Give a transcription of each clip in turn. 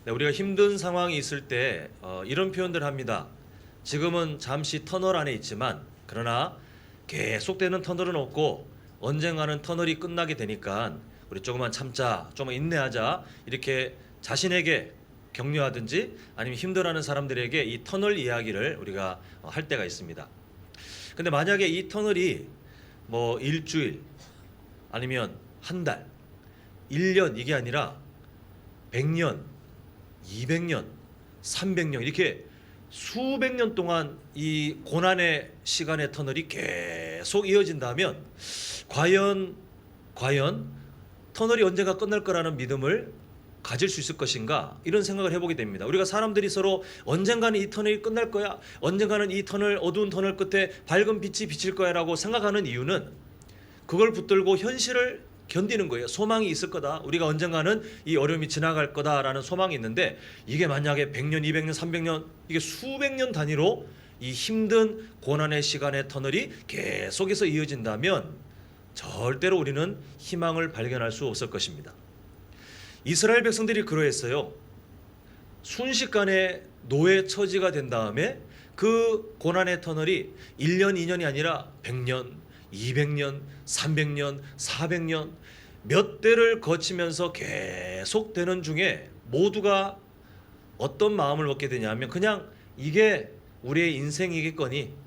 네, 우리가 힘든 상황이 있을 때 이런 표현들 합니다. 지금은 잠시 터널 안에 있지만 그러나 계속되는 터널은 없고 언젠가는 터널이 끝나게 되니까 우리 조금만 참자, 조금만 인내하자, 이렇게 자신에게 격려하든지 아니면 힘들어하는 사람들에게 이 터널 이야기를 우리가 할 때가 있습니다. 근데 만약에 이 터널이 뭐 일주일 아니면 한 달, 1년 이게 아니라 100년, 200년, 300년 이렇게 수백 년 동안 이 고난의 시간의 터널이 계속 이어진다면 과연 터널이 언젠가 끝날 거라는 믿음을 가질 수 있을 것인가, 이런 생각을 해보게 됩니다. 우리가 사람들이 서로 언젠가는 이 터널이 끝날 거야, 언젠가는 이 터널, 어두운 터널 끝에 밝은 빛이 비칠 거야 라고 생각하는 이유는 그걸 붙들고 현실을 견디는 거예요. 소망이 있을 거다, 우리가 언젠가는 이 어려움이 지나갈 거다라는 소망이 있는데, 이게 만약에 100년, 200년, 300년 이게 수백 년 단위로 이 힘든 고난의 시간의 터널이 계속해서 이어진다면 절대로 우리는 희망을 발견할 수 없을 것입니다. 이스라엘 백성들이 그러했어요. 순식간에 노예 처지가 된 다음에 그 고난의 터널이 1년, 2년이 아니라 100년, 200년, 300년, 400년 몇 대를 거치면서 계속되는 중에 모두가 어떤 마음을 먹게 되냐면, 그냥 이게 우리의 인생이겠거니,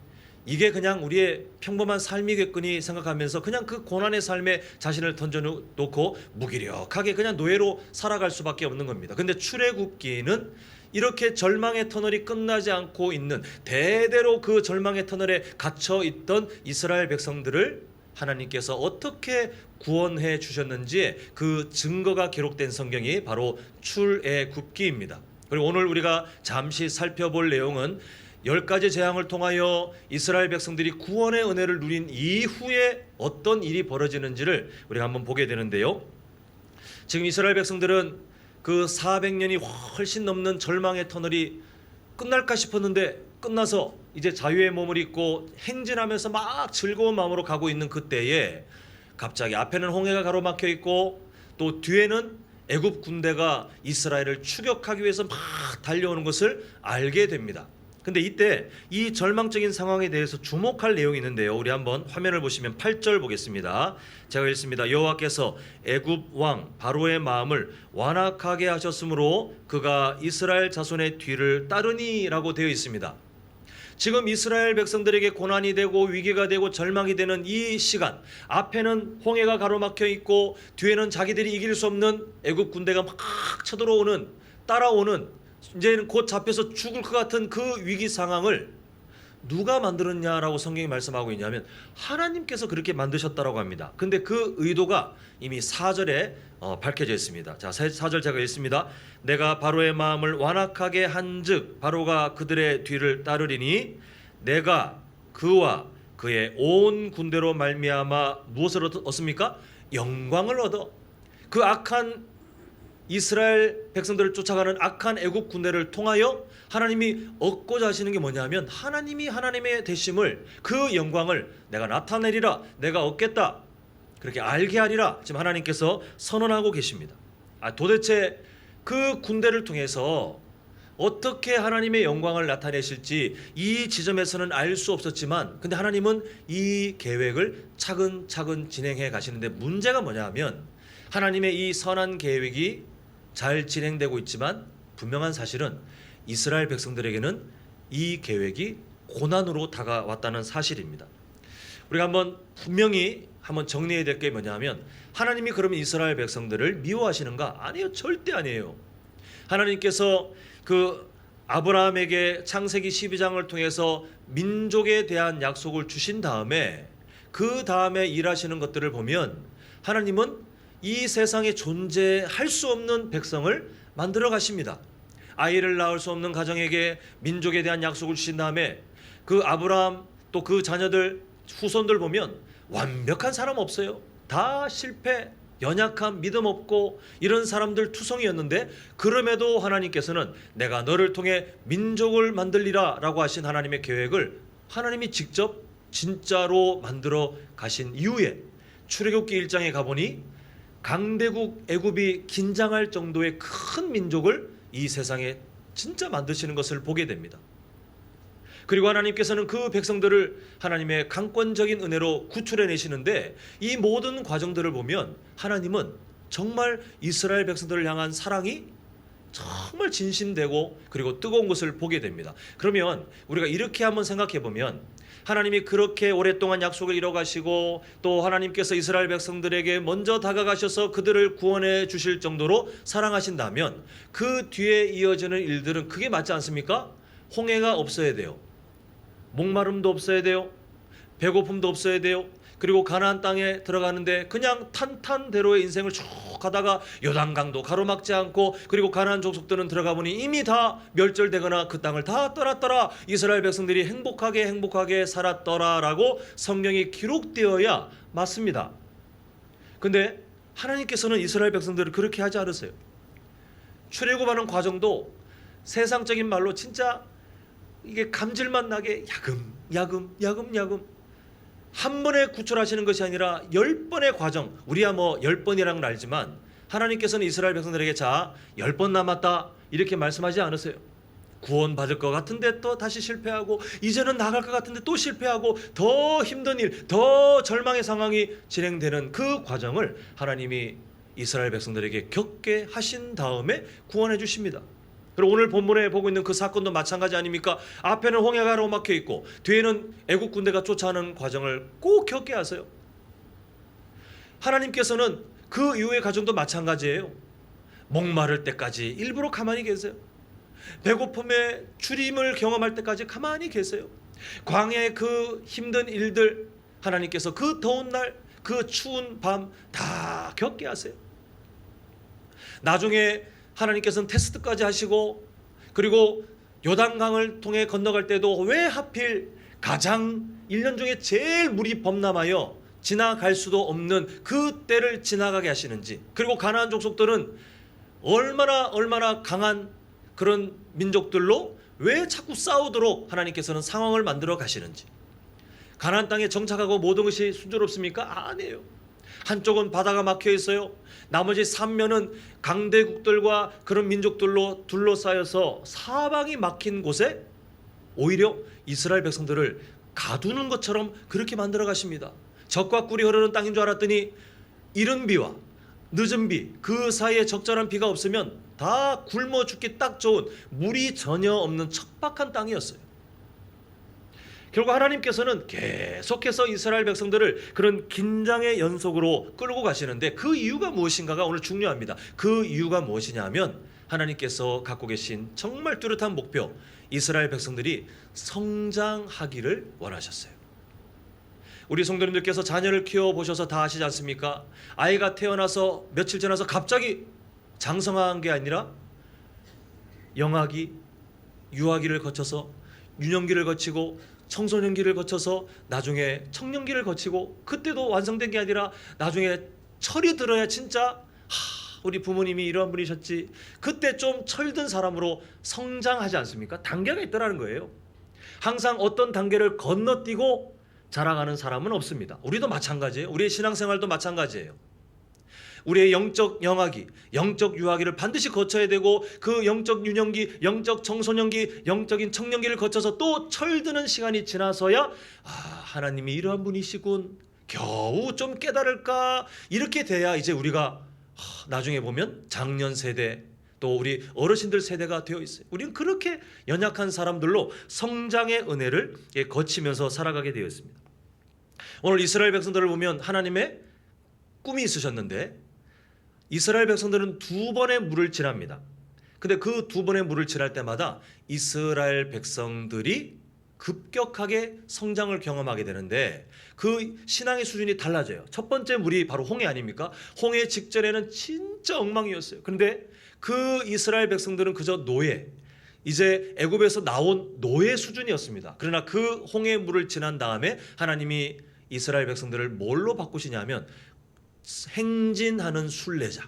이게 그냥 우리의 평범한 삶이겠거니 생각하면서 그냥 그 고난의 삶에 자신을 던져놓고 무기력하게 그냥 노예로 살아갈 수밖에 없는 겁니다. 근데 출애굽기는 이렇게 절망의 터널이 끝나지 않고 있는, 대대로 그 절망의 터널에 갇혀 있던 이스라엘 백성들을 하나님께서 어떻게 구원해 주셨는지 그 증거가 기록된 성경이 바로 출애굽기입니다. 그리고 오늘 우리가 잠시 살펴볼 내용은 10가지 재앙을 통하여 이스라엘 백성들이 구원의 은혜를 누린 이후에 어떤 일이 벌어지는지를 우리가 한번 보게 되는데요. 지금 이스라엘 백성들은 그 400년이 훨씬 넘는 절망의 터널이 끝날까 싶었는데 끝나서 이제 자유의 몸을 입고 행진하면서 막 즐거운 마음으로 가고 있는 그때에 갑자기 앞에는 홍해가 가로막혀 있고 또 뒤에는 애굽 군대가 이스라엘을 추격하기 위해서 막 달려오는 것을 알게 됩니다. 근데 이때 이 절망적인 상황에 대해서 주목할 내용이 있는데요. 우리 한번 화면을 보시면 8절 보겠습니다. 제가 읽습니다. 여호와께서 애굽 왕 바로의 마음을 완악하게 하셨으므로 그가 이스라엘 자손의 뒤를 따르니라고 되어 있습니다. 지금 이스라엘 백성들에게 고난이 되고 위기가 되고 절망이 되는 이 시간, 앞에는 홍해가 가로막혀 있고 뒤에는 자기들이 이길 수 없는 애굽 군대가 막 쳐들어오는, 따라오는, 이제는 곧 잡혀서 죽을 것 같은 그 위기 상황을 누가 만들었냐라고 성경이 말씀하고 있냐면 하나님께서 그렇게 만드셨다라고 합니다. 근데 그 의도가 이미 4절에 밝혀져 있습니다. 자, 4절 제가 읽습니다. 내가 바로의 마음을 완악하게 한즉 바로가 그들의 뒤를 따르리니 내가 그와 그의 온 군대로 말미암아 무엇을 얻습니까? 영광을 얻어. 그 악한 이스라엘 백성들을 쫓아가는 악한 애굽 군대를 통하여 하나님이 얻고자 하시는 게 뭐냐면, 하나님이 하나님의 되심을, 그 영광을 내가 나타내리라, 내가 얻겠다, 그렇게 알게 하리라 지금 하나님께서 선언하고 계십니다. 도대체 그 군대를 통해서 어떻게 하나님의 영광을 나타내실지 이 지점에서는 알 수 없었지만, 근데 하나님은 이 계획을 차근차근 진행해 가시는데, 문제가 뭐냐면 하나님의 이 선한 계획이 잘 진행되고 있지만 분명한 사실은 이스라엘 백성들에게는 이 계획이 고난으로 다가왔다는 사실입니다. 우리가 한번 분명히 한번 정리해야 될 게 뭐냐면, 하나님이 그러면 이스라엘 백성들을 미워하시는가? 아니에요. 절대 아니에요. 하나님께서 그 아브라함에게 창세기 12장을 통해서 민족에 대한 약속을 주신 다음에 그 다음에 일하시는 것들을 보면 하나님은 이 세상에 존재할 수 없는 백성을 만들어 가십니다. 아이를 낳을 수 없는 가정에게 민족에 대한 약속을 주신 다음에 그 아브라함 또 그 자녀들 후손들 보면 완벽한 사람 없어요. 다 실패, 연약함, 믿음 없고 이런 사람들 투성이었는데, 그럼에도 하나님께서는 내가 너를 통해 민족을 만들리라 라고 하신 하나님의 계획을 하나님이 직접 진짜로 만들어 가신 이후에 출애굽기 1장에 가보니 강대국 애굽이 긴장할 정도의 큰 민족을 이 세상에 진짜 만드시는 것을 보게 됩니다. 그리고 하나님께서는 그 백성들을 하나님의 강권적인 은혜로 구출해내시는데, 이 모든 과정들을 보면 하나님은 정말 이스라엘 백성들을 향한 사랑이 정말 진심되고 그리고 뜨거운 것을 보게 됩니다. 그러면 우리가 이렇게 한번 생각해 보면, 하나님이 그렇게 오랫동안 약속을 이뤄가시고 또 하나님께서 이스라엘 백성들에게 먼저 다가가셔서 그들을 구원해 주실 정도로 사랑하신다면, 그 뒤에 이어지는 일들은 그게 맞지 않습니까? 홍해가 없어야 돼요. 목마름도 없어야 돼요. 배고픔도 없어야 돼요. 그리고 가나안 땅에 들어가는데 그냥 탄탄대로의 인생을 쭉 가다가 요단강도 가로막지 않고, 그리고 가나안 족속들은 들어가 보니 이미 다 멸절되거나 그 땅을 다 떠났더라. 이스라엘 백성들이 행복하게 살았더라라고 성경이 기록되어야 맞습니다. 근데 하나님께서는 이스라엘 백성들을 그렇게 하지 않으세요. 출애굽하는 과정도 세상적인 말로 진짜 이게 감질만 나게 야금 한 번에 구출하시는 것이 아니라 10번의 과정. 우리야 뭐 10번이라는 걸 알지만 하나님께서는 이스라엘 백성들에게 자 10번 남았다 이렇게 말씀하지 않으세요. 구원 받을 것 같은데 또 다시 실패하고, 이제는 나갈 것 같은데 또 실패하고, 더 힘든 일, 더 절망의 상황이 진행되는 그 과정을 하나님이 이스라엘 백성들에게 겪게 하신 다음에 구원해 주십니다. 그리고 오늘 본문에 보고 있는 그 사건도 마찬가지 아닙니까? 앞에는 홍해가 가로막혀 있고 뒤에는 애국 군대가 쫓아오는 과정을 꼭 겪게 하세요. 하나님께서는 그 이후의 과정도 마찬가지예요. 목마를 때까지 일부러 가만히 계세요. 배고픔의 주림을 경험할 때까지 가만히 계세요. 광야의 그 힘든 일들 하나님께서 그 더운 날, 그 추운 밤 다 겪게 하세요. 나중에 하나님께서는 테스트까지 하시고, 그리고 요단강을 통해 건너갈 때도 왜 하필 가장 1년 중에 제일 물이 범람하여 지나갈 수도 없는 그 때를 지나가게 하시는지, 그리고 가나안 족속들은 얼마나 강한 그런 민족들로 왜 자꾸 싸우도록 하나님께서는 상황을 만들어 가시는지. 가나안 땅에 정착하고 모든 것이 순조롭습니까? 아니에요. 한쪽은 바다가 막혀 있어요. 나머지 3면은 강대국들과 그런 민족들로 둘러싸여서 사방이 막힌 곳에 오히려 이스라엘 백성들을 가두는 것처럼 그렇게 만들어 가십니다. 적과 꿀이 흐르는 땅인 줄 알았더니 이른 비와 늦은 비, 그 사이에 적절한 비가 없으면 다 굶어 죽기 딱 좋은 물이 전혀 없는 척박한 땅이었어요. 결국 하나님께서는 계속해서 이스라엘 백성들을 그런 긴장의 연속으로 끌고 가시는데, 그 이유가 무엇인가가 오늘 중요합니다. 그 이유가 무엇이냐면 하나님께서 갖고 계신 정말 뚜렷한 목표, 이스라엘 백성들이 성장하기를 원하셨어요. 우리 성도님들께서 자녀를 키워보셔서 다 아시지 않습니까? 아이가 태어나서 며칠 지나서 갑자기 장성한 게 아니라 영아기, 유아기를 거쳐서 유년기를 거치고 청소년기를 거쳐서 나중에 청년기를 거치고, 그때도 완성된 게 아니라 나중에 철이 들어야 진짜 우리 부모님이 이러한 분이셨지, 그때 좀 철든 사람으로 성장하지 않습니까? 단계가 있더라는 거예요. 항상 어떤 단계를 건너뛰고 자라가는 사람은 없습니다. 우리도 마찬가지예요. 우리의 신앙생활도 마찬가지예요. 우리의 영적 영아기, 영적 유아기를 반드시 거쳐야 되고, 그 영적 유년기, 영적 청소년기, 영적인 청년기를 거쳐서 또 철드는 시간이 지나서야 하나님이 이러한 분이시군, 겨우 좀 깨달을까, 이렇게 돼야 이제 우리가 나중에 보면 장년 세대, 또 우리 어르신들 세대가 되어 있어요. 우리는 그렇게 연약한 사람들로 성장의 은혜를 거치면서 살아가게 되어 있습니다. 오늘 이스라엘 백성들을 보면 하나님의 꿈이 있으셨는데, 이스라엘 백성들은 2번의 물을 지납니다. 근데 그 2번의 물을 지날 때마다 이스라엘 백성들이 급격하게 성장을 경험하게 되는데, 그 신앙의 수준이 달라져요. 첫 번째 물이 바로 홍해 아닙니까? 홍해 직전에는 진짜 엉망이었어요. 그런데 그 이스라엘 백성들은 그저 노예, 이제 애굽에서 나온 노예 수준이었습니다. 그러나 그 홍해 물을 지난 다음에 하나님이 이스라엘 백성들을 뭘로 바꾸시냐면 행진하는 순례자,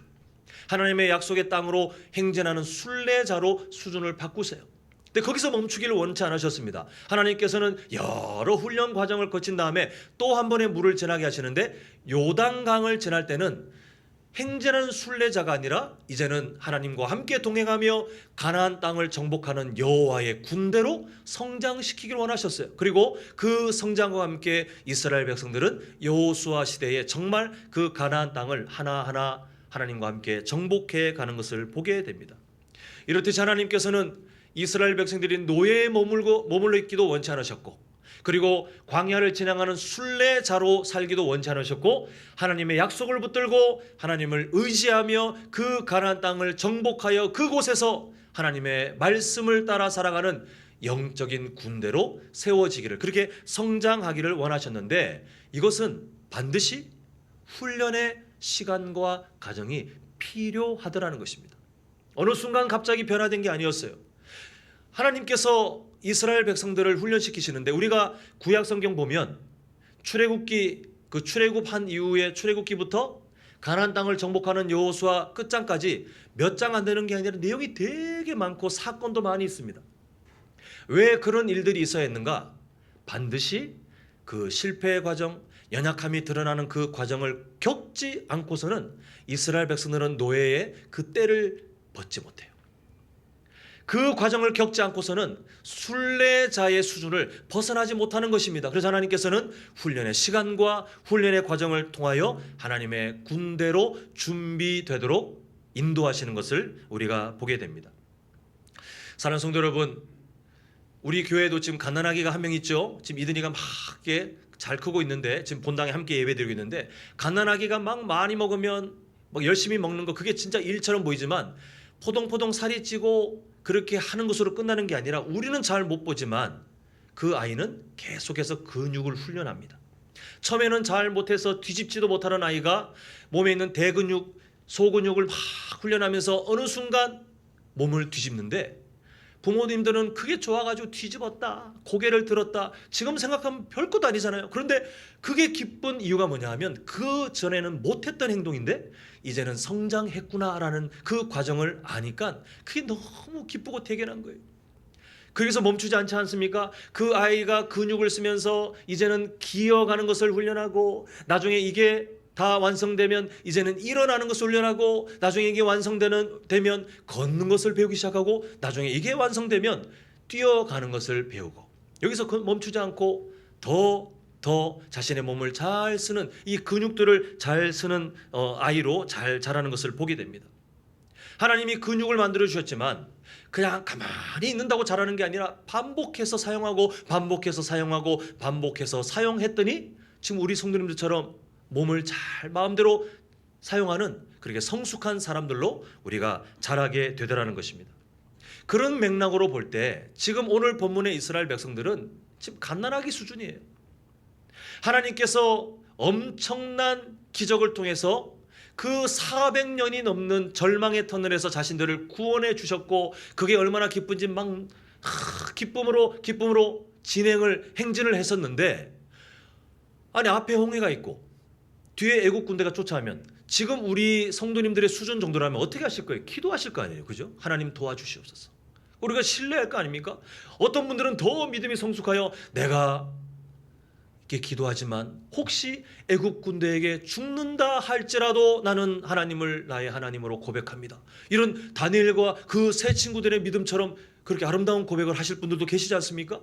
하나님의 약속의 땅으로 행진하는 순례자로 수준을 바꾸세요. 근데 거기서 멈추기를 원치 않으셨습니다. 하나님께서는 여러 훈련 과정을 거친 다음에 또 한 번의 물을 지나게 하시는데, 요단강을 지날 때는 행진하는 순례자가 아니라 이제는 하나님과 함께 동행하며 가나안 땅을 정복하는 여호와의 군대로 성장시키기를 원하셨어요. 그리고 그 성장과 함께 이스라엘 백성들은 여호수아 시대에 정말 그 가나안 땅을 하나하나 하나님과 함께 정복해 가는 것을 보게 됩니다. 이렇듯이 하나님께서는 이스라엘 백성들이 노예에 머물러 있기도 원치 않으셨고, 그리고 광야를 지나가는 순례자로 살기도 원치 않으셨고, 하나님의 약속을 붙들고 하나님을 의지하며 그 가나안 땅을 정복하여 그곳에서 하나님의 말씀을 따라 살아가는 영적인 군대로 세워지기를, 그렇게 성장하기를 원하셨는데, 이것은 반드시 훈련의 시간과 과정이 필요하더라는 것입니다. 어느 순간 갑자기 변화된 게 아니었어요. 하나님께서 이스라엘 백성들을 훈련시키시는데, 우리가 구약 성경 보면 출애굽기, 그 출애굽한 이후에 출애굽기부터 가나안 땅을 정복하는 여호수아 끝장까지 몇 장 안 되는 게 아니라 내용이 되게 많고 사건도 많이 있습니다. 왜 그런 일들이 있어야 했는가? 반드시 그 실패의 과정, 연약함이 드러나는 그 과정을 겪지 않고서는 이스라엘 백성들은 노예의 그 때를 벗지 못해요. 그 과정을 겪지 않고서는 순례자의 수준을 벗어나지 못하는 것입니다. 그래서 하나님께서는 훈련의 시간과 훈련의 과정을 통하여 하나님의 군대로 준비되도록 인도하시는 것을 우리가 보게 됩니다. 사랑하는 성도 여러분, 우리 교회도 지금 갓난아기가 한 명 있죠. 지금 이든이가 막 잘 크고 있는데, 지금 본당에 함께 예배드리고 있는데, 갓난아기가 막 많이 먹으면 막 열심히 먹는 거, 그게 진짜 일처럼 보이지만 포동포동 살이 찌고 그렇게 하는 것으로 끝나는 게 아니라, 우리는 잘 못 보지만 그 아이는 계속해서 근육을 훈련합니다. 처음에는 잘 못해서 뒤집지도 못하는 아이가 몸에 있는 대근육, 소근육을 막 훈련하면서 어느 순간 몸을 뒤집는데, 부모님들은 그게 좋아가지고 뒤집었다, 고개를 들었다, 지금 생각하면 별것도 아니잖아요. 그런데 그게 기쁜 이유가 뭐냐 하면, 그 전에는 못했던 행동인데 이제는 성장했구나라는 그 과정을 아니까 그게 너무 기쁘고 대견한 거예요. 거기서 멈추지 않지 않습니까? 그 아이가 근육을 쓰면서 이제는 기어가는 것을 훈련하고, 나중에 이게 다 완성되면 이제는 일어나는 것을 훈련하고, 나중에 이게 완성되면 걷는 것을 배우기 시작하고, 나중에 이게 완성되면 뛰어가는 것을 배우고, 여기서 멈추지 않고 더 자신의 몸을 잘 쓰는, 이 근육들을 잘 쓰는 아이로 잘 자라는 것을 보게 됩니다. 하나님이 근육을 만들어 주셨지만 그냥 가만히 있는다고 자라는 게 아니라 반복해서 사용하고 반복해서 사용하고 반복해서 사용했더니 지금 우리 성도님들처럼 몸을 잘 마음대로 사용하는, 그렇게 성숙한 사람들로 우리가 자라게 되더라는 것입니다. 그런 맥락으로 볼 때 지금 오늘 본문의 이스라엘 백성들은 지금 갓난아기 수준이에요. 하나님께서 엄청난 기적을 통해서 그 400년이 넘는 절망의 터널에서 자신들을 구원해 주셨고, 그게 얼마나 기쁜지 막 기쁨으로 행진을 했었는데, 아니 앞에 홍해가 있고 뒤에 애국 군대가 쫓아오면 지금 우리 성도님들의 수준 정도라면 어떻게 하실 거예요? 기도하실 거 아니에요, 그죠? 하나님 도와주시옵소서. 우리가 신뢰할 거 아닙니까? 어떤 분들은 더 믿음이 성숙하여 내가 이렇게 기도하지만 혹시 애국 군대에게 죽는다 할지라도 나는 하나님을 나의 하나님으로 고백합니다, 이런 다니엘과 그 세 친구들의 믿음처럼 그렇게 아름다운 고백을 하실 분들도 계시지 않습니까?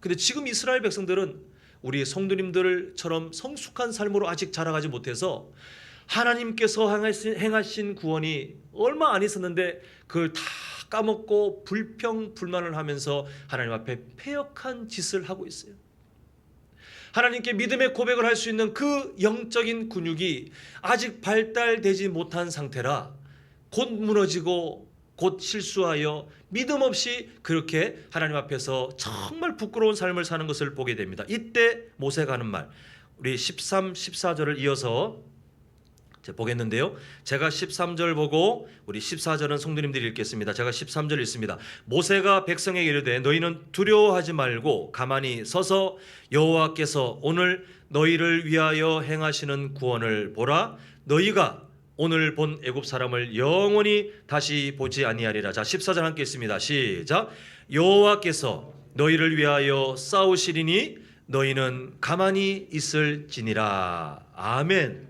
근데 지금 이스라엘 백성들은 우리 성도님들처럼 성숙한 삶으로 아직 자라가지 못해서 하나님께서 행하신 구원이 얼마 안 있었는데 그걸 다 까먹고 불평불만을 하면서 하나님 앞에 패역한 짓을 하고 있어요. 하나님께 믿음의 고백을 할 수 있는 그 영적인 근육이 아직 발달되지 못한 상태라 곧 무너지고 곧 실수하여 믿음 없이 그렇게 하나님 앞에서 정말 부끄러운 삶을 사는 것을 보게 됩니다. 이때 모세가 하는 말, 우리 13, 14절을 이어서 보겠는데요. 제가 13절 보고 우리 14절은 성도님들이 읽겠습니다. 제가 13절 읽습니다. 모세가 백성에게 이르되 너희는 두려워하지 말고 가만히 서서 여호와께서 오늘 너희를 위하여 행하시는 구원을 보라. 너희가 오늘 본 애굽 사람을 영원히 다시 보지 아니하리라. 자, 14절 함께 읽습니다. 시작. 여호와께서 너희를 위하여 싸우시리니 너희는 가만히 있을지니라. 아멘.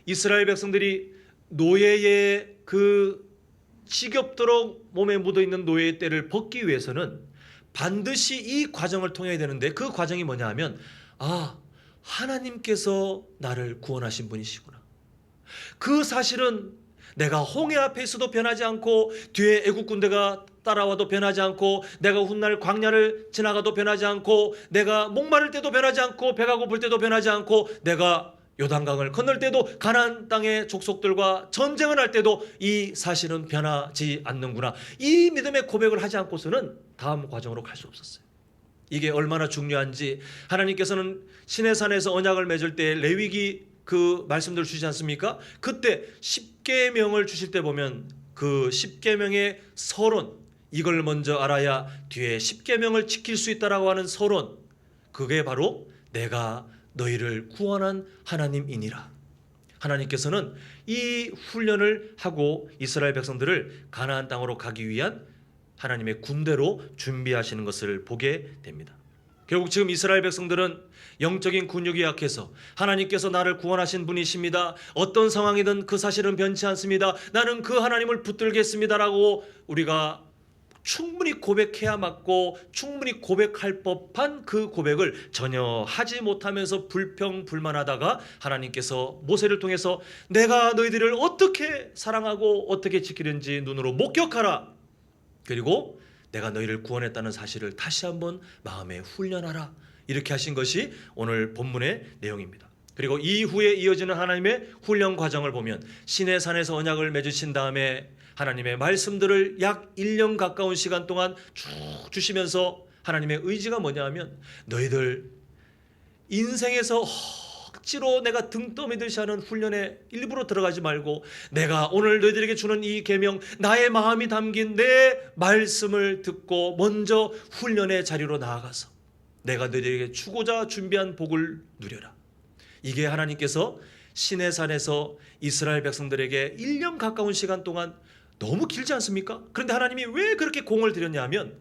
이스라엘 백성들이 노예의 그 지겹도록 몸에 묻어있는 노예의 때를 벗기 위해서는 반드시 이 과정을 통해야 되는데, 그 과정이 뭐냐 하면, 아, 하나님께서 나를 구원하신 분이시구나. 그 사실은 내가 홍해 앞에 있어도 변하지 않고, 뒤에 애국 군대가 따라와도 변하지 않고, 내가 훗날 광야를 지나가도 변하지 않고, 내가 목마를 때도 변하지 않고, 배가 고플 때도 변하지 않고, 내가 요단강을 건널 때도, 가나안 땅의 족속들과 전쟁을 할 때도 이 사실은 변하지 않는구나. 이 믿음의 고백을 하지 않고서는 다음 과정으로 갈 수 없었어요. 이게 얼마나 중요한지, 하나님께서는 시내산에서 언약을 맺을 때 레위기 그 말씀들을 주시지 않습니까? 그때 십계명을 주실 때 보면 그 십계명의 서론, 이걸 먼저 알아야 뒤에 십계명을 지킬 수 있다라고 하는 서론, 그게 바로 내가 너희를 구원한 하나님이니라. 하나님께서는 이 훈련을 하고 이스라엘 백성들을 가나안 땅으로 가기 위한 하나님의 군대로 준비하시는 것을 보게 됩니다. 결국 지금 이스라엘 백성들은 영적인 근육이 약해서 하나님께서 나를 구원하신 분이십니다, 어떤 상황이든 그 사실은 변치 않습니다, 나는 그 하나님을 붙들겠습니다라고 우리가 충분히 고백해야 맞고 충분히 고백할 법한 그 고백을 전혀 하지 못하면서 불평불만하다가 하나님께서 모세를 통해서 내가 너희들을 어떻게 사랑하고 어떻게 지키는지 눈으로 목격하라, 그리고 내가 너희를 구원했다는 사실을 다시 한번 마음에 훈련하라, 이렇게 하신 것이 오늘 본문의 내용입니다. 그리고 이후에 이어지는 하나님의 훈련 과정을 보면 시내산에서 언약을 맺으신 다음에 하나님의 말씀들을 약 1년 가까운 시간 동안 쭉 주시면서 하나님의 의지가 뭐냐 하면, 너희들 인생에서 억지로 내가 등 떠미듯이 하는 훈련에 일부러 들어가지 말고, 내가 오늘 너희들에게 주는 이 계명, 나의 마음이 담긴 내 말씀을 듣고 먼저 훈련의 자리로 나아가서 내가 너희들에게 주고자 준비한 복을 누려라. 이게 하나님께서 시내산에서 이스라엘 백성들에게 1년 가까운 시간 동안, 너무 길지 않습니까? 그런데 하나님이 왜 그렇게 공을 들였냐 하면,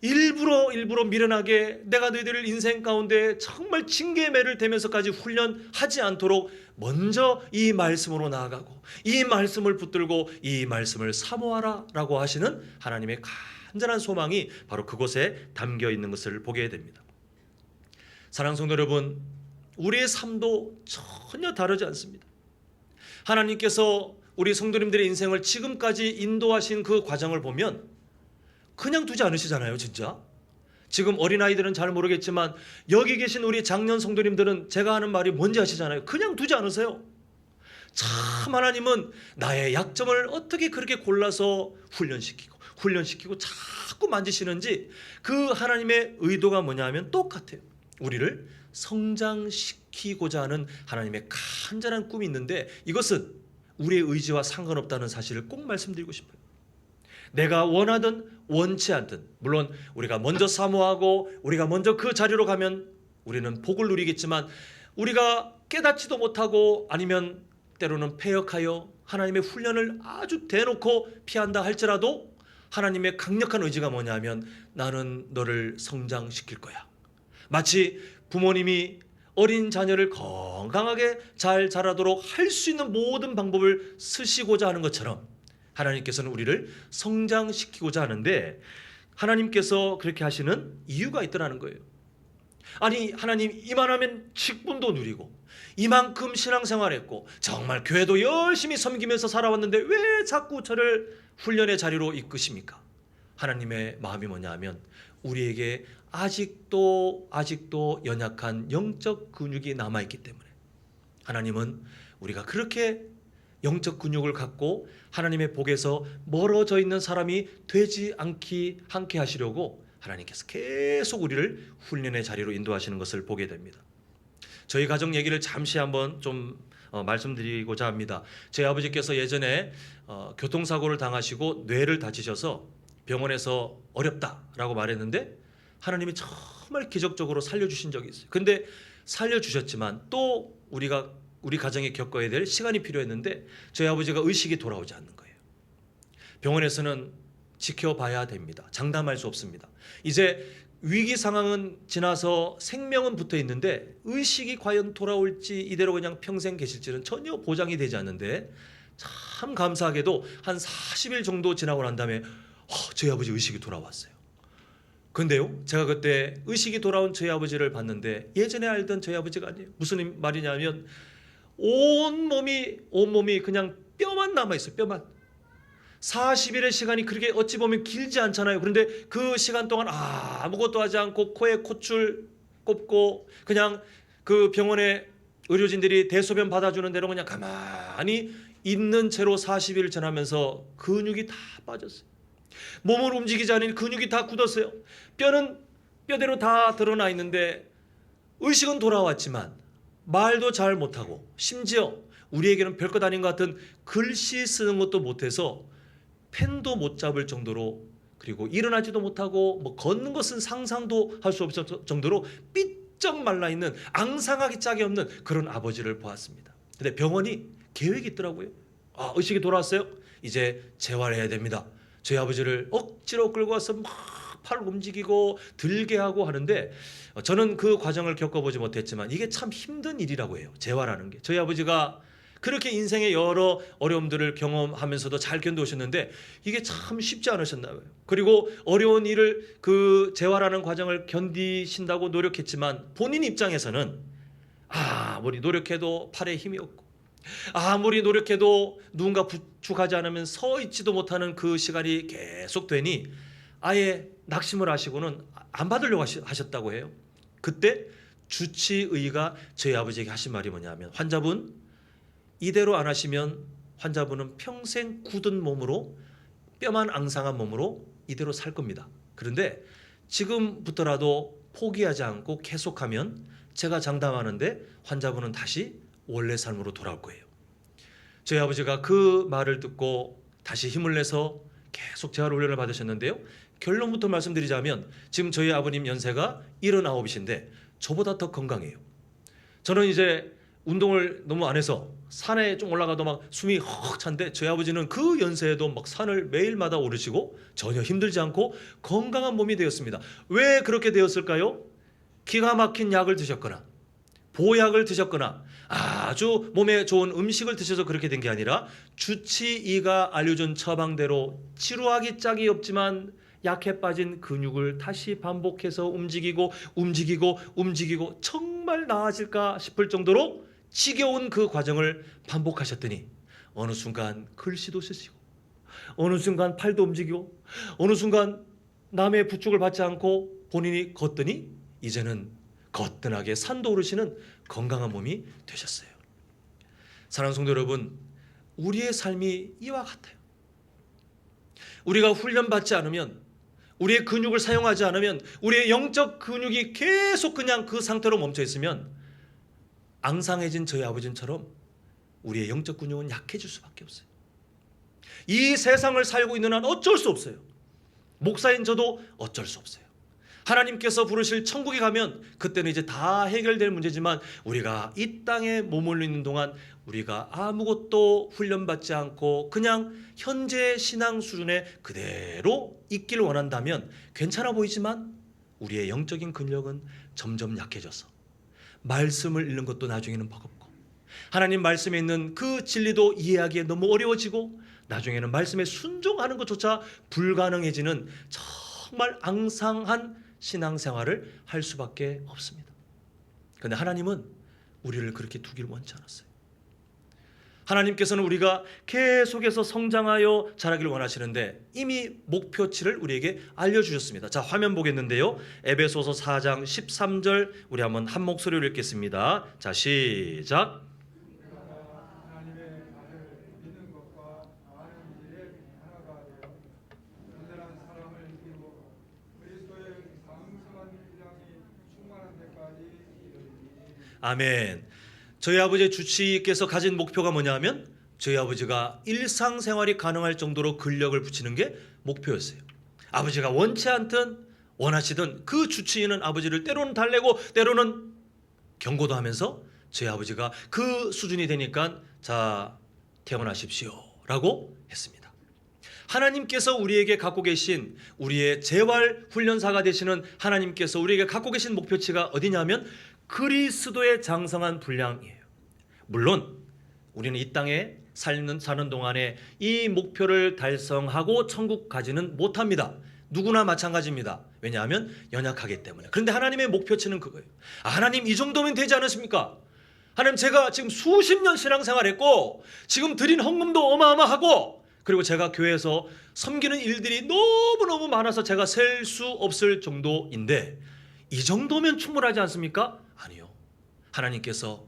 일부러 미련하게 내가 너희들을 인생 가운데 정말 징계의 매를 대면서까지 훈련하지 않도록 먼저 이 말씀으로 나아가고 이 말씀을 붙들고 이 말씀을 사모하라 라고 하시는 하나님의 간절한 소망이 바로 그곳에 담겨 있는 것을 보게 됩니다. 사랑하는 성도 여러분, 우리의 삶도 전혀 다르지 않습니다. 하나님께서 우리 성도님들의 인생을 지금까지 인도하신 그 과정을 보면 그냥 두지 않으시잖아요. 진짜 지금 어린아이들은 잘 모르겠지만 여기 계신 우리 장년 성도님들은 제가 하는 말이 뭔지 아시잖아요. 그냥 두지 않으세요. 참 하나님은 나의 약점을 어떻게 그렇게 골라서 훈련시키고 자꾸 만지시는지, 그 하나님의 의도가 뭐냐 하면 똑같아요. 우리를 성장시키고자 하는 하나님의 간절한 꿈이 있는데, 이것은 우리의 의지와 상관없다는 사실을 꼭 말씀드리고 싶어요. 내가 원하든 원치 않든, 물론 우리가 먼저 사모하고 우리가 먼저 그 자리로 가면 우리는 복을 누리겠지만, 우리가 깨닫지도 못하고 아니면 때로는 패역하여 하나님의 훈련을 아주 대놓고 피한다 할지라도 하나님의 강력한 의지가 뭐냐면, 나는 너를 성장시킬 거야. 마치 부모님이 어린 자녀를 건강하게 잘 자라도록 할 수 있는 모든 방법을 쓰시고자 하는 것처럼 하나님께서는 우리를 성장시키고자 하는데, 하나님께서 그렇게 하시는 이유가 있더라는 거예요. 아니, 하나님 이만하면 직분도 누리고 이만큼 신앙생활했고 정말 교회도 열심히 섬기면서 살아왔는데 왜 자꾸 저를 훈련의 자리로 이끄십니까? 하나님의 마음이 뭐냐 하면, 우리에게 아직도 연약한 영적 근육이 남아있기 때문에 하나님은 우리가 그렇게 영적 근육을 갖고 하나님의 복에서 멀어져 있는 사람이 되지 않게 하시려고 하나님께서 계속 우리를 훈련의 자리로 인도하시는 것을 보게 됩니다. 저희 가정 얘기를 잠시 한번 좀 말씀드리고자 합니다. 제 아버지께서 예전에 교통사고를 당하시고 뇌를 다치셔서 병원에서 어렵다라고 말했는데 하나님이 정말 기적적으로 살려주신 적이 있어요. 근데 살려주셨지만 또 우리 가정에 겪어야 될 시간이 필요했는데 저희 아버지가 의식이 돌아오지 않는 거예요. 병원에서는 지켜봐야 됩니다. 장담할 수 없습니다. 이제 위기 상황은 지나서 생명은 붙어 있는데 의식이 과연 돌아올지, 이대로 그냥 평생 계실지는 전혀 보장이 되지 않는데 참 감사하게도 한 40일 정도 지나고 난 다음에 저희 아버지 의식이 돌아왔어요. 근데요, 제가 그때 의식이 돌아온 저희 아버지를 봤는데 예전에 알던 저희 아버지가 아니에요. 무슨 말이냐면 온몸이 그냥 뼈만 남아있어요. 뼈만. 40일의 시간이 그렇게 어찌 보면 길지 않잖아요. 그런데 그 시간 동안 아무것도 하지 않고 코에 콧줄 꼽고 그냥 그 병원에 의료진들이 대소변 받아주는 대로 그냥 가만히 있는 채로 40일 지나면서 근육이 다 빠졌어요. 몸을 움직이지 않은 근육이 다 굳었어요. 뼈는 뼈대로 다 드러나 있는데 의식은 돌아왔지만 말도 잘 못하고 심지어 우리에게는 별것 아닌 것 같은 글씨 쓰는 것도 못해서 펜도 못 잡을 정도로, 그리고 일어나지도 못하고 뭐 걷는 것은 상상도 할 수 없을 정도로 삐쩍 말라있는 앙상하기 짝이 없는 그런 아버지를 보았습니다. 근데 병원이 계획이 있더라고요. 의식이 돌아왔어요. 이제 재활해야 됩니다. 저희 아버지를 억지로 끌고 와서 막 팔 움직이고 들게 하고 하는데 저는 그 과정을 겪어보지 못했지만 이게 참 힘든 일이라고 해요. 재활하는 게. 저희 아버지가 그렇게 인생의 여러 어려움들을 경험하면서도 잘 견뎌오셨는데 이게 참 쉽지 않으셨나 봐요. 그리고 어려운 일을 그 재활하는 과정을 견디신다고 노력했지만 본인 입장에서는 아무리 노력해도 팔에 힘이 없고 아무리 노력해도 누군가 부축하지 않으면 서 있지도 못하는 그 시간이 계속 되니 아예 낙심을 하시고는 안 받으려고 하셨다고 해요. 그때 주치의가 저희 아버지에게 하신 말이 뭐냐면 환자분 이대로 안 하시면 환자분은 평생 굳은 몸으로 뼈만 앙상한 몸으로 이대로 살 겁니다. 그런데 지금부터라도 포기하지 않고 계속하면 제가 장담하는데 환자분은 다시 원래 삶으로 돌아올 거예요. 저희 아버지가 그 말을 듣고 다시 힘을 내서 계속 재활 훈련을 받으셨는데요. 결론부터 말씀드리자면 지금 저희 아버님 연세가 79이신데 저보다 더 건강해요. 저는 이제 운동을 너무 안 해서 산에 좀 올라가도 막 숨이 헉 찬데 저희 아버지는 그 연세에도 막 산을 매일마다 오르시고 전혀 힘들지 않고 건강한 몸이 되었습니다. 왜 그렇게 되었을까요? 기가 막힌 약을 드셨거나 보약을 드셨거나 아주 몸에 좋은 음식을 드셔서 그렇게 된 게 아니라 주치의가 알려준 처방대로 치료하기 짝이 없지만 약해 빠진 근육을 다시 반복해서 움직이고 정말 나아질까 싶을 정도로 지겨운 그 과정을 반복하셨더니 어느 순간 글씨도 쓰시고 어느 순간 팔도 움직이고 어느 순간 남의 부축을 받지 않고 본인이 걷더니 이제는 거뜬하게 산도 오르시는 건강한 몸이 되셨어요. 사랑하는 성도 여러분, 우리의 삶이 이와 같아요. 우리가 훈련받지 않으면, 우리의 근육을 사용하지 않으면, 우리의 영적 근육이 계속 그냥 그 상태로 멈춰 있으면 앙상해진 저희 아버지처럼 우리의 영적 근육은 약해질 수밖에 없어요. 이 세상을 살고 있는 한 어쩔 수 없어요. 목사인 저도 어쩔 수 없어요. 하나님께서 부르실 천국에 가면 그때는 이제 다 해결될 문제지만 우리가 이 땅에 머물러 있는 동안 우리가 아무것도 훈련받지 않고 그냥 현재 신앙 수준에 그대로 있기를 원한다면 괜찮아 보이지만 우리의 영적인 근력은 점점 약해져서 말씀을 읽는 것도 나중에는 버겁고 하나님 말씀에 있는 그 진리도 이해하기에 너무 어려워지고 나중에는 말씀에 순종하는 것조차 불가능해지는 정말 앙상한 신앙생활을 할 수밖에 없습니다. 그런데 하나님은 우리를 그렇게 두길 원치 않았어요. 하나님께서는 우리가 계속해서 성장하여 자라기를 원하시는데 이미 목표치를 우리에게 알려주셨습니다. 자, 화면 보겠는데요. 에베소서 4장 13절 우리 한번 한 목소리로 읽겠습니다. 자, 시작. 아멘. 저희 아버지의 주치의께서 가진 목표가 뭐냐면 저희 아버지가 일상생활이 가능할 정도로 근력을 붙이는 게 목표였어요. 아버지가 원치 않든 원하시든 그 주치의는 아버지를 때로는 달래고 때로는 경고도 하면서 저희 아버지가 그 수준이 되니까 자, 퇴원하십시오 라고 했습니다. 하나님께서 우리에게 갖고 계신 우리의 재활훈련사가 되시는 하나님께서 우리에게 갖고 계신 목표치가 어디냐면 그리스도의 장성한 분량이에요. 물론 우리는 이 땅에 사는 동안에 이 목표를 달성하고 천국 가지는 못합니다. 누구나 마찬가지입니다. 왜냐하면 연약하기 때문에. 그런데 하나님의 목표치는 그거예요. 하나님 이 정도면 되지 않으십니까? 하나님 제가 지금 수십 년 신앙생활했고 지금 드린 헌금도 어마어마하고 그리고 제가 교회에서 섬기는 일들이 너무너무 많아서 제가 셀 수 없을 정도인데 이 정도면 충분하지 않습니까? 아니요. 하나님께서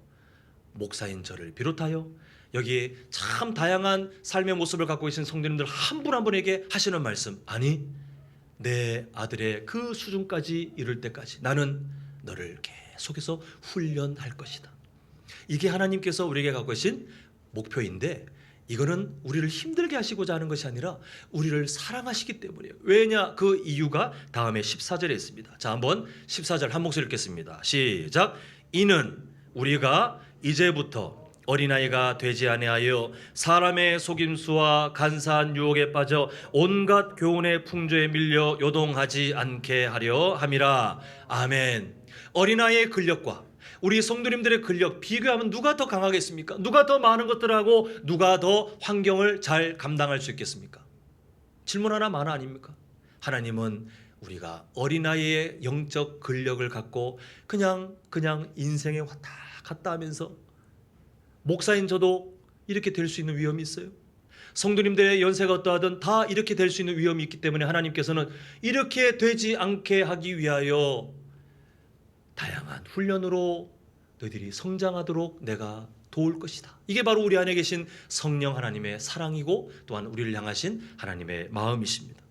목사인 저를 비롯하여 여기 참 다양한 삶의 모습을 갖고 계신 성도님들 한 분 한 분에게 하시는 말씀, 아니 내 아들의 그 수준까지 이룰 때까지 나는 너를 계속해서 훈련할 것이다. 이게 하나님께서 우리에게 갖고 계신 목표인데 이거는 우리를 힘들게 하시고자 하는 것이 아니라 우리를 사랑하시기 때문이에요. 왜냐? 그 이유가 다음에 14절에 있습니다. 자, 한번 14절 한 목소리 읽겠습니다. 시작. 이는 우리가 이제부터 어린아이가 되지 아니하여 사람의 속임수와 간사한 유혹에 빠져 온갖 교훈의 풍조에 밀려 요동하지 않게 하려 함이라. 아멘. 어린아이의 근력과 우리 성도님들의 근력 비교하면 누가 더 강하겠습니까? 누가 더 많은 것들하고 누가 더 환경을 잘 감당할 수 있겠습니까? 질문 하나 많아 아닙니까? 하나님은 우리가 어린아이의 영적 근력을 갖고 그냥 인생에 왔다 갔다 하면서 목사인 저도 이렇게 될 수 있는 위험이 있어요. 성도님들의 연세가 어떠하든 다 이렇게 될 수 있는 위험이 있기 때문에 하나님께서는 이렇게 되지 않게 하기 위하여 다양한 훈련으로 너희들이 성장하도록 내가 도울 것이다. 이게 바로 우리 안에 계신 성령 하나님의 사랑이고 또한 우리를 향하신 하나님의 마음이십니다.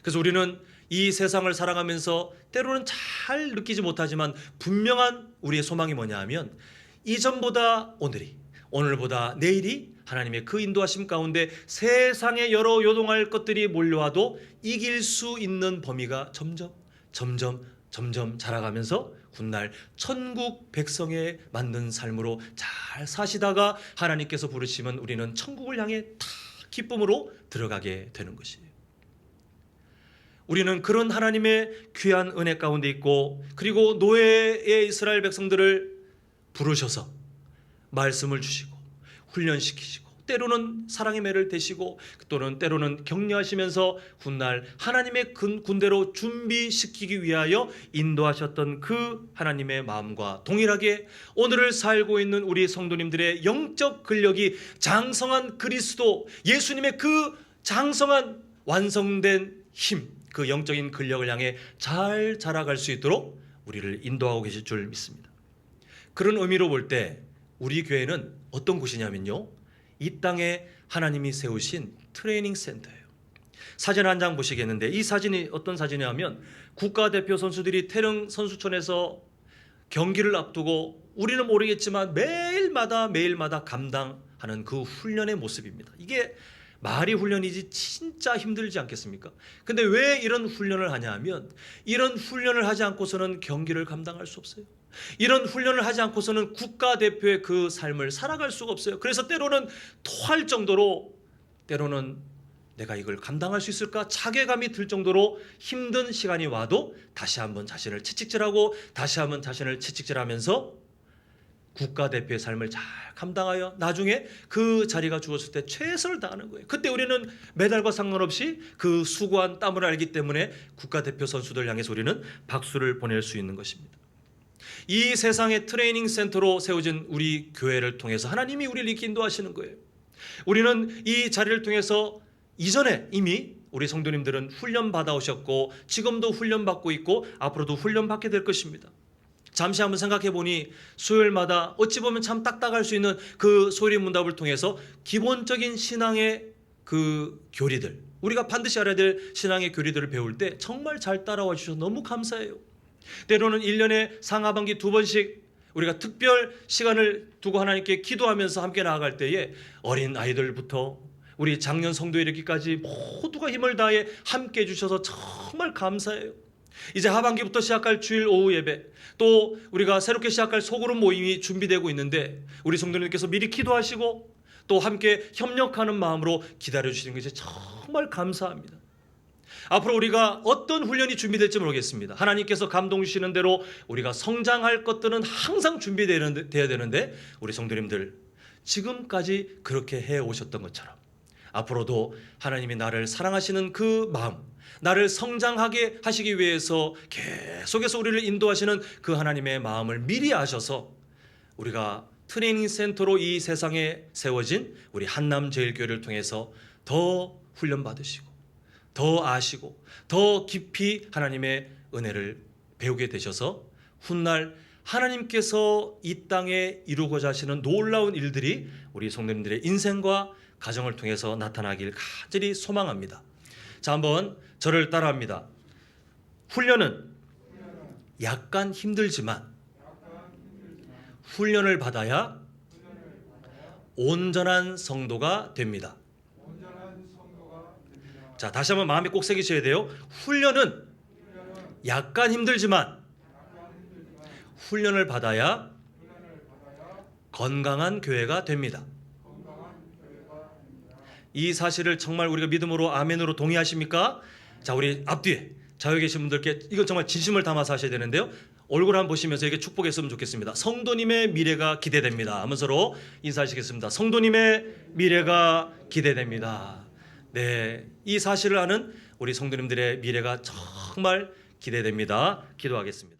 그래서 우리는 이 세상을 살아가면서 때로는 잘 느끼지 못하지만 분명한 우리의 소망이 뭐냐 하면 이전보다 오늘보다 내일이 하나님의 그 인도하심 가운데 세상에 여러 요동할 것들이 몰려와도 이길 수 있는 범위가 점점 자라가면서 훗날 천국 백성에 맞는 삶으로 잘 사시다가 하나님께서 부르시면 우리는 천국을 향해 다 기쁨으로 들어가게 되는 것이에요. 우리는 그런 하나님의 귀한 은혜 가운데 있고 그리고 노예의 이스라엘 백성들을 부르셔서 말씀을 주시고 훈련시키시고 때로는 사랑의 매를 대시고 또는 때로는 격려하시면서 훗날 하나님의 군대로 준비시키기 위하여 인도하셨던 그 하나님의 마음과 동일하게 오늘을 살고 있는 우리 성도님들의 영적 근력이 장성한 그리스도 예수님의 그 장성한 완성된 힘, 그 영적인 근력을 향해 잘 자라갈 수 있도록 우리를 인도하고 계실 줄 믿습니다. 그런 의미로 볼 때 우리 교회는 어떤 곳이냐면요, 이 땅에 하나님이 세우신 트레이닝 센터예요. 사진 한 장 보시겠는데 이 사진이 어떤 사진이냐면 국가대표 선수들이 태릉 선수촌에서 경기를 앞두고 우리는 모르겠지만 매일마다 감당하는 그 훈련의 모습입니다. 이게 말이 훈련이지 진짜 힘들지 않겠습니까? 근데 왜 이런 훈련을 하냐 하면 이런 훈련을 하지 않고서는 경기를 감당할 수 없어요. 이런 훈련을 하지 않고서는 국가대표의 그 삶을 살아갈 수가 없어요. 그래서 때로는 토할 정도로 때로는 내가 이걸 감당할 수 있을까 자괴감이 들 정도로 힘든 시간이 와도 다시 한번 자신을 채찍질하고 다시 한번 자신을 채찍질하면서 국가대표의 삶을 잘 감당하여 나중에 그 자리가 주어질 때 최선을 다하는 거예요. 그때 우리는 메달과 상관없이 그 수고한 땀을 알기 때문에 국가대표 선수들 향해서 우리는 박수를 보낼 수 있는 것입니다. 이 세상의 트레이닝 센터로 세워진 우리 교회를 통해서 하나님이 우리를 이렇게 인도하시는 거예요. 우리는 이 자리를 통해서 이전에 이미 우리 성도님들은 훈련 받아오셨고 지금도 훈련 받고 있고 앞으로도 훈련 받게 될 것입니다. 잠시 한번 생각해 보니 수요일마다 어찌 보면 참 딱딱할 수 있는 그 소리 문답을 통해서 기본적인 신앙의 그 교리들, 우리가 반드시 알아야 될 신앙의 교리들을 배울 때 정말 잘 따라와 주셔서 너무 감사해요. 때로는 1년에 상하반기 2번씩 우리가 특별 시간을 두고 하나님께 기도하면서 함께 나아갈 때에 어린 아이들부터 우리 장년 성도에 이르기까지 모두가 힘을 다해 함께 해주셔서 정말 감사해요. 이제 하반기부터 시작할 주일 오후 예배, 또 우리가 새롭게 시작할 소그룹 모임이 준비되고 있는데 우리 성도님께서 미리 기도하시고 또 함께 협력하는 마음으로 기다려주시는 것이 정말 감사합니다. 앞으로 우리가 어떤 훈련이 준비될지 모르겠습니다. 하나님께서 감동 주시는 대로 우리가 성장할 것들은 항상 준비되어야 되는데 우리 성도님들 지금까지 그렇게 해 오셨던 것처럼 앞으로도 하나님이 나를 사랑하시는 그 마음, 나를 성장하게 하시기 위해서 계속해서 우리를 인도하시는 그 하나님의 마음을 미리 아셔서 우리가 트레이닝 센터로 이 세상에 세워진 우리 한남제일교회를 통해서 더 훈련받으시고 더 아시고 더 깊이 하나님의 은혜를 배우게 되셔서 훗날 하나님께서 이 땅에 이루고자 하시는 놀라운 일들이 우리 성도님들의 인생과 가정을 통해서 나타나길 간절히 소망합니다. 자, 한번 저를 따라합니다. 훈련은 약간 힘들지만 훈련을 받아야 온전한 성도가 됩니다. 자, 다시 한번 마음에 꼭 새기셔야 돼요. 훈련은 약간 힘들지만 훈련을 받아야 건강한 교회가 됩니다. 이 사실을 정말 우리가 믿음으로 아멘으로 동의하십니까? 자, 우리 앞뒤에 자유에 계신 분들께 이건 정말 진심을 담아서 하셔야 되는데요. 얼굴 한번 보시면서 이게 축복했으면 좋겠습니다. 성도님의 미래가 기대됩니다 하면서로 인사하시겠습니다. 성도님의 미래가 기대됩니다. 네, 이 사실을 아는 우리 성도님들의 미래가 정말 기대됩니다. 기도하겠습니다.